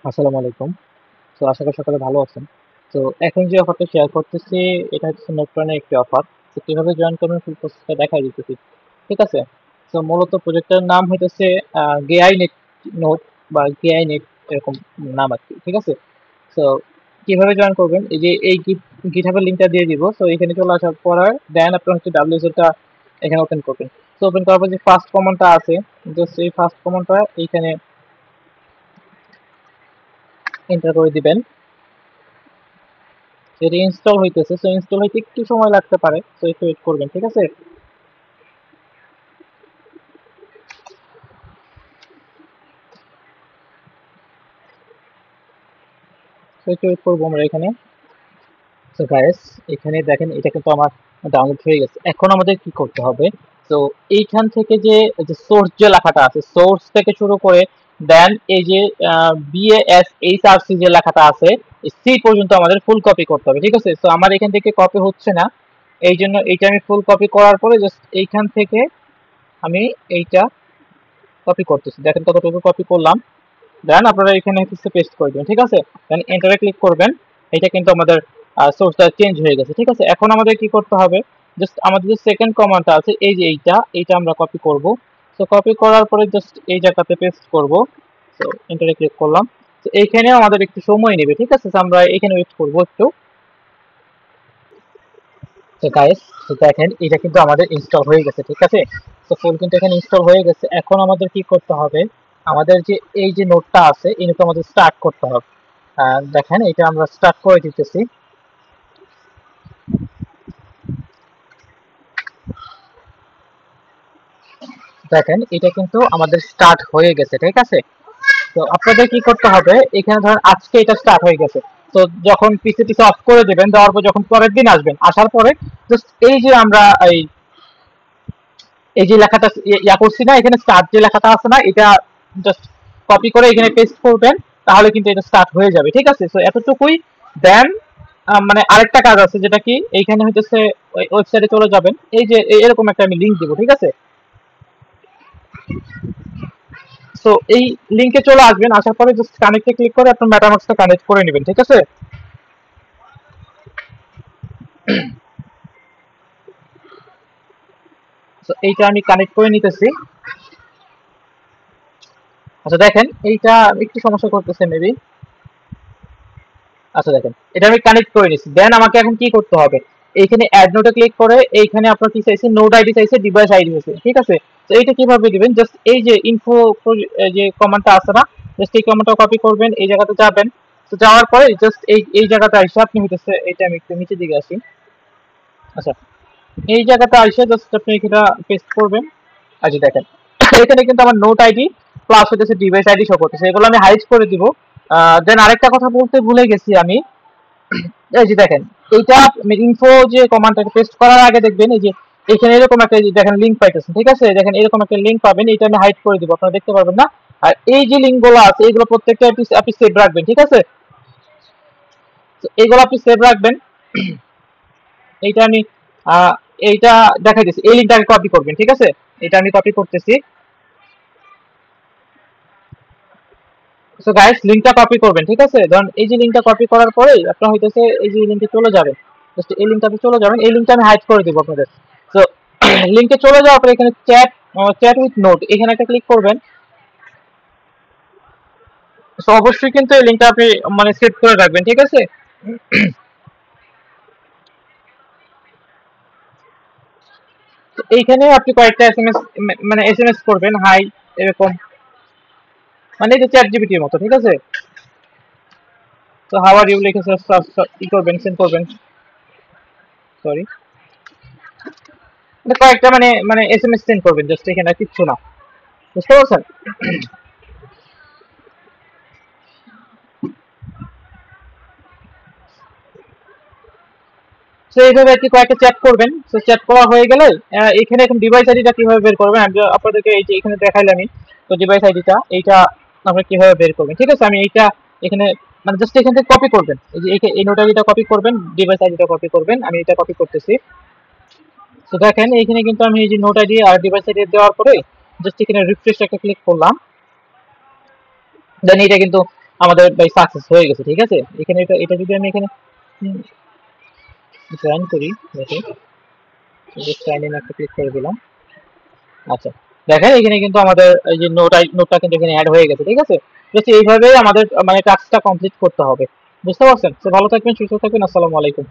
আসসালামু আলাইকুম। তো আশা করি সকলে ভালো আছেন। তো এখন যে অফারটা শেয়ার করতেছি এটা হচ্ছে নোটপ্রানের একটি অফার। তো কিভাবে জয়েন করবেন ফুল প্রসেসটা দেখাই দিতেছি। ঠিক আছে? তো মূলত প্রজেক্টের নাম হইতেছে গেআই নেট নোট বা গেআই নেট এরকম নাম আরকি। ঠিক আছে? তো কিভাবে জয়েন করবেন? এই যে এই GitHub এর লিংকটা দিয়ে দিব। সো এখানে চলে আসার পর দেন আপনার হচ্ছে WSL টা এখানে ওপেন করবেন। তো ওপেন করার পর যে ফার্স্ট কমান্ডটা আছে জাস্ট এই ফার্স্ট কমান্ডটা এইখানে এন্টার করে দিবেন। এটি ইনস্টল হইতেছে, সো ইনস্টল হইতে একটু সময় লাগতে পারে, সো একটু ওয়েট করবেন। ঠিক আছে? সো একটু ওয়েট করবো আমরা এখানে। সো গাইস, এখানে দেখেন এটা কিন্তু আমার ডাউনলোড হয়ে গেছে। এখন আমাদের কি করতে হবে? তো এইখান থেকে যে সোর্স যে লেখাটা আছে, সোর্স থেকে শুরু করে দেন এই যে BASHRC যে লেখাটা আছে সি পর্যন্ত আমাদের ফুল কপি করতে হবে। ঠিক আছে? তো আমার এখান থেকে কপি হচ্ছে না, এই জন্য এইটা আমি ফুল কপি করার পরে জাস্ট এইখান থেকে আমি এইটা কপি করতেছি। দেখেন কতটুকু কপি করলাম। দেন আপনারা এখানে হচ্ছে পেস্ট করে দিবেন। ঠিক আছে? দেন এন্টারে ক্লিক করবেন। এটা কিন্তু আমাদের সোর্সটা চেঞ্জ হয়ে গেছে। ঠিক আছে? এখন আমাদের কি করতে হবে? জাস্ট আমাদের যে সেকেন্ড কমান্ডটা আছে এই যে এইটা আমরা কপি করব। সো কপি করার পরে জাস্ট এই জায়গাতে পেস্ট করব। সো এন্টারে ক্লিক করলাম। তো এইখানেও আমাদের একটু সময় নেবে। ঠিক আছে? তো আমরা এখানে ওয়েট করব একটু। তো গাইস, তো দেখেন এটা কিন্তু আমাদের ইনস্টল হয়ে গেছে। ঠিক আছে? তো ফুল কিন্তু এখানে ইনস্টল হয়ে গেছে। এখন আমাদের কি করতে হবে? আমাদের যে এই যে নোটটা আছে এই নোটটা আমাদের স্টার্ট করতে হবে। দেখেন এটা আমরা স্টার্ট করে দিতেছি। দেখেন এটা কিন্তু আমাদের স্টার্ট হয়ে গেছে। ঠিক আছে? তো আপনাদের কি করতে হবে? এখানে ধরেন আজকে এটা স্টার্ট হয়ে গেছে। তো যখন পিসি অফ করে দিবেন, দেওয়ার পর যখন পরের দিন আসবেন, আসার পরে জাস্ট এই যে আমরা এই যে লেখাটা ইয়া করছি না, এখানে স্টার্ট যে লেখাটা আছে না, এটা জাস্ট কপি করে এখানে পেস্ট করবেন, তাহলে কিন্তু এটা স্টার্ট হয়ে যাবে। ঠিক আছে? তো এতটুকুই। দেন মানে আরেকটা কাজ আছে যেটা কি এইখানে হইতেছে ওয়েবসাইটে চলে যাবেন। এই যে এরকম একটা আমি লিংক দিব। ঠিক আছে? সো এই লিংকে চলে আসবেন, আসার পরে জাস্ট কানেক্টে ক্লিক করে আপনার মেটামাক্সটা কানেক্ট করে নেবেন। ঠিক আছে? তো এইটা আমি কানেক্ট করে নিতেছি। আচ্ছা দেখেন এইটা একটু সমস্যা করতেছে মেবি। আচ্ছা দেখেন এটা আমি কানেক্ট করে নিচ্ছি। দেন আমাকে এখন কি করতে হবে? এইখানে অ্যাড নোটে ক্লিক করে এইখানে আপনার কি চাইছে, নোড আইডি চাইছে, ডিভাইস আইডি চাইছে। ঠিক আছে? তো এইটা কিভাবে দিবেন? জাস্ট এই যে ইনফো যে কমান্ডটা আছে না, জাস্ট এই কমান্ডটা কপি করবেন, এই জায়গাতে যাবেন। তো যাওয়ার পরে জাস্ট এই জায়গাতে আসে আপনি হইতেছে এটা আমি একটু নিচে দিকে আসি। আচ্ছা, এই জায়গাতে আসে জাস্ট আপনি এটা পেস্ট করবেন। আচ্ছা দেখেন এখানে কিন্তু আমার নোট আইডি প্লাস হইতেছে ডিভাইস আইডি শো করতেছে, এগুলো আমি হাইড করে দিব। দেন আরেকটা কথা বলতে ভুলে গেছি আমি। এই যে দেখেন এইটা ইনফো যে কমান্ডটা পেস্ট করার আগে দেখবেন এই যে এখানে এরকম একটা দেখেন লিংক পাইতেছেন। ঠিক আছে? দেখেন এরকম একটা লিংক পাবেন, এটা আমি হাইড করে দিব, আপনারা দেখতে পারবেন না। আর এই যে লিংক গুলো আছে এগুলো প্রত্যেকটা আপনি সেভ রাখবেন। ঠিক আছে? তো এইগুলো আপনি সেভ রাখবেন। এইটা আমি আহ, এইটা দেখাই দিচ্ছি, এই লিঙ্কটা কপি করবেন। ঠিক আছে? এটা আমি কপি করতেছি। সো গাইস লিংকটা কপি করবেন। ঠিক আছে? ধরুন এই যে লিংকটা কপি করার পরে আপনারা হইতেছে এই যে লিংকে চলে যাবেন, জাস্ট এই লিংকটাতে চলে যাবেন। এই লিংকটা আমি হাইড করে দিব আপনাদের। তো লিংকে চলে যাওয়ার পরে এখানে চ্যাট উইথ নোট এখানে একটা ক্লিক করবেন। সো অবশ্যই কিন্তু এই লিংকটা আপনি মানে সেভ করে রাখবেন। ঠিক আছে? তো এইখানে আপনি কয়েকটা এসএমএস মানে এসএমএস করবেন, হাই এরকম, মানে এটা চ্যাট জিপিটির মতো। ঠিক আছে? তো হাউ আর ইউ লিখে ই করবেন, সেন্ড করবেন। সরি, মানে কয়েকটা মানে মানে এসএমএস সেন্ড করবেন জাস্ট, এখানে আর কিচ্ছু না। বুঝতে পারছেন? তো এইভাবে আর কি কয়েকটা চ্যাট করবেন। তো চ্যাট করা হয়ে গেলে এখানে এখন ডিভাইস আইডিটা কিভাবে বের করবেন আমি আপনাদেরকে এই যে এখানে দেখাইলাম আমি। তো ডিভাইস আইডিটা এইটা আপনারা কিভাবে বের করবেন? ঠিক আছে? আমি এইটা এখানে মানে জাস্ট এখান থেকে কপি করবেন, এই যে এই নোট আইডিটা কপি করবেন, ডিভাইস আইডিটা কপি করবেন। আমি এটা কপি করতেছি। তো দেখেন এইখানে কিন্তু আমি এই যে নোট আইডি আর ডিভাইস আইডি দেওয়ার পরে জাস্ট এখানে রিফ্রেশ একটা ক্লিক করলাম। দেন এটা কিন্তু আমাদের ভাই সাকসেস হয়ে গেছে। ঠিক আছে, এখানে এটা এটা যদি আমি এখানে জয়েন করি, দেখো সাইন ইন একটা ক্লিক করে দিলাম। আচ্ছা, দেখেন এখানে কিন্তু আমাদের এই যে নোটটা কিন্তু এখানে অ্যাড হয়ে গেছে। ঠিক আছে, জাস্ট এইভাবেই আমাদের মানে টাস্কটা কমপ্লিট করতে হবে। বুঝতে পারছেন? তো ভালো থাকবেন, সুস্থ থাকবেন, আসসালামু আলাইকুম।